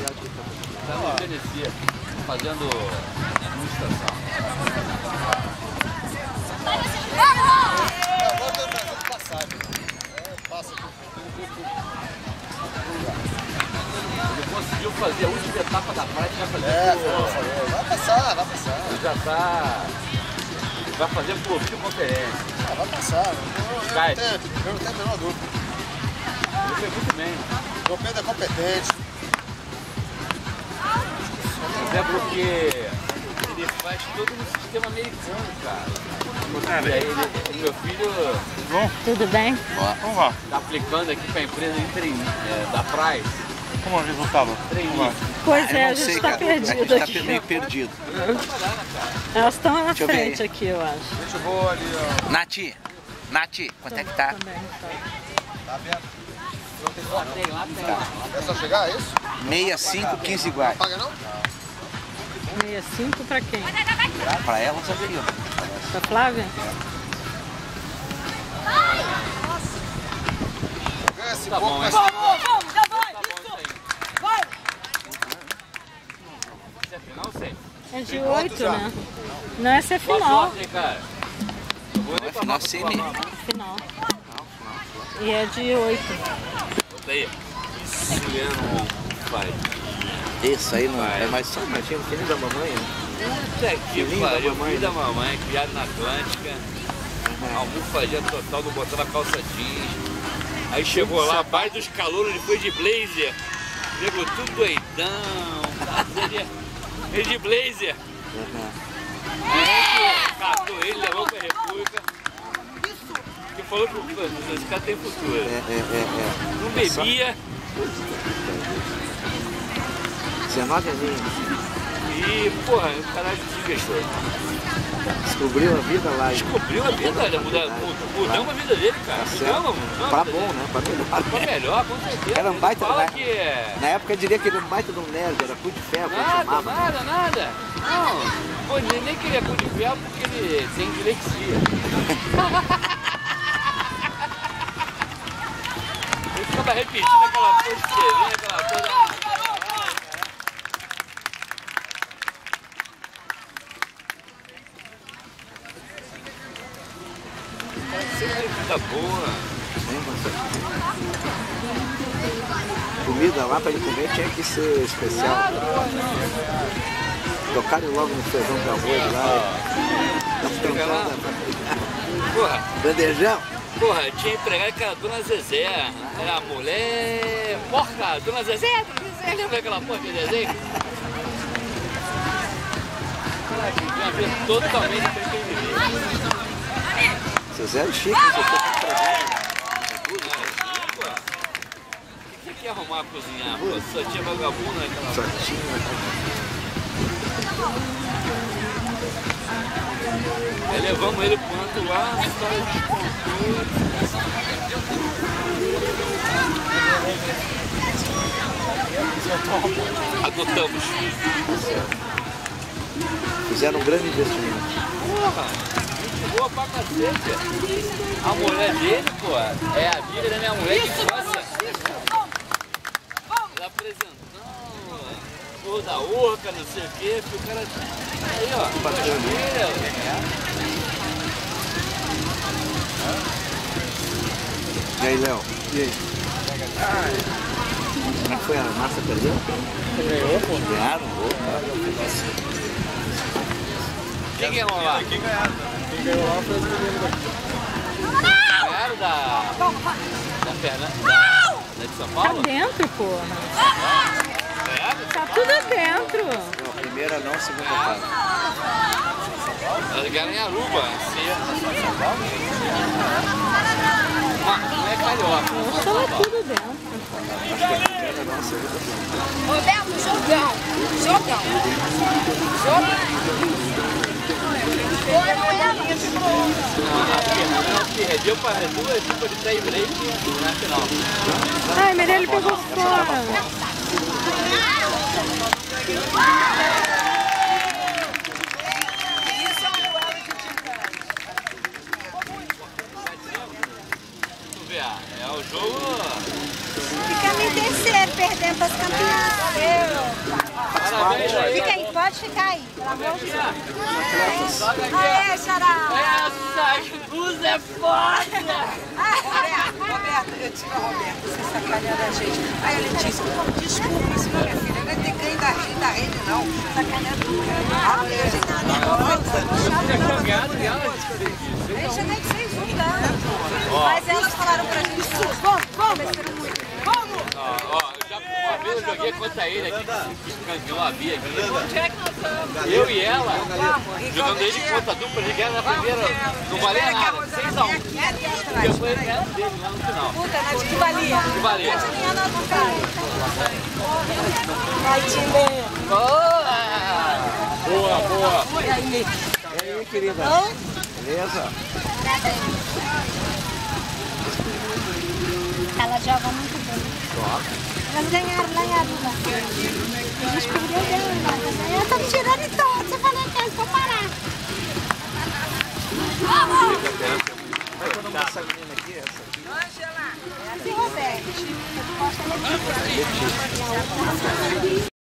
Tá no Tennessee, fazendo administração. Agora eu tô fazendo passagem. Passa aqui. Ele conseguiu fazer a última etapa da praia, vai fazer Vai passar, vai passar. Ele já tá... Vai fazer por videoconferência. Vai passar. Eu não tenho a menor dúvida. Ele foi muito bem. O Pedro é competente. Até porque ele faz todo no sistema americano, cara. E aí meu filho Bom, Tudo bem? vamos lá. tá aplicando aqui pra empresa da Price. Como é o resultado? Vamos lá. Pois é, Eu a não gente sei, está cara. perdido A gente tá aqui. meio perdido. Elas estão na Deixa eu ver frente aí. aqui, eu acho. Deixa eu vou ali, ó. Nath, quanto é que tá? Também, tá. Tá aberto. Lá tem. É só chegar, é isso? 65, 15 iguais. Paga não? 65 pra quem? Pra elas aqui, ó. Pra Flávia? Ganha esse Tá pouco, bom, mas... hein? Vamos, já vai! Tá bom isso aí. Vai! Isso é final, sei. É de 8, né? Não, essa é Boa final. sorte aí, cara. Eu vou nem Final semi. Final. E é de 8. Bota aí. Juliano vai. Isso aí não é mais só mais tinha um filho da mamãe, né? Puta que Filhinho da pariu, mamãe, filho da né? mamãe, criado na Atlântica. Almofadinha total, não botando a calça jeans. Aí chegou lá, abaixo dos calouros, ele foi de blazer. Pegou tudo doidão. Ele de blazer. Aí a gente catou ele, levou pra República. Que falou pro esse cara tem futuro. Não bebia. 19 aninhos. E, porra, o cara investiu. Descobriu a vida lá. Descobriu a vida, olha, mudamos a vida dele, cara. Mudamos. Pra bom, né? Pra melhor. Pra melhor, com certeza. Era um baita, Fala né? que é... Na época eu diria que ele era um baita de um nerd, era cu de ferro, como chamava. Nada. Não, pô, nem queria cu de ferro porque ele tem dislexia. Ele ficava repetindo aquela coisa, escrevendo aquela coisa. Tá boa. Comida lá pra ele comer tinha que ser especial. Tocaram logo no feijão de arroz lá. Porra. Bandejão. Porra, tinha empregado que era a Dona Zezé. Era a mulher porca. Dona Zezé, lembra aquela porca de desenho? Tinha vida totalmente entretenimento. Vocês eram chiques, vocês estão O que quer arrumar a cozinhar? Pô, só tinha vagabunda naquela só tinha. Aí levamos ele pro canto lá, a história descontou. Adotamos. Fizeram um grande investimento. Porra, gente boa pra cacete. A mulher dele, pô, é amiga da minha mulher de infância. Ela apresentando, porra da urca, não sei o quê, que o cara... Aí, ó, E aí, Léo? E aí? Como é que foi? A massa perdeu? Ganhou, pô. Ganharam? Opa. Quem ganhou lá? Quem ganhou lá foi as meninas daqui. Ganharam da Fernanda, da de São Tá Paulo? dentro, porra. Ganharam? Tá tudo dentro. Não, a primeira não, a segunda fase. Elas ganharam em Aruba, não é carioca. Moça, tá tudo dentro. Acho que a primeira não, a segunda não. Roberto, jogão! A Fernanda perdeu para duas equipes de tie break na final. Ai, Mirelle pegou fora. Vamos ver, é o jogo... Ficamos em terceiro, perdemos para as campeãs. parabéns aí. Fica aí, pode ficar aí, pelo amor de Deus. Aê, Xará! Essa escusa é foda! Roberta, eu tive a Roberta, você sacaneando a gente. Aí a Letícia, desculpa, isso não é minha filha, não é ter ganho da rede, não. Sacaneando o ganho. A gente tá A gente já tem 6 anos. Mas elas falaram pra gente, vamos, muito. Vamos! Ó, eu já uma vez eu joguei contra ele aqui, que campeão a Bia aqui. Onde é que nós estamos? Eu e ela, jogando ele contra a dupla, ele ganhou na primeira, não valia nada, 6 a 1. Depois ele ganhou dele lá no final. Puta, mas que valia? Que valia? Vai, time! Boa! E aí, querida? Beleza? Ela joga muito bem. Elas ganharam lá em Arula. Descobriu bem lá também. Eu tô me tirando de todo. Você falou que eu vou parar. Vai quando essa menina aqui, essa aqui. Ângela! Essa é Roberto. Eu gosto dela de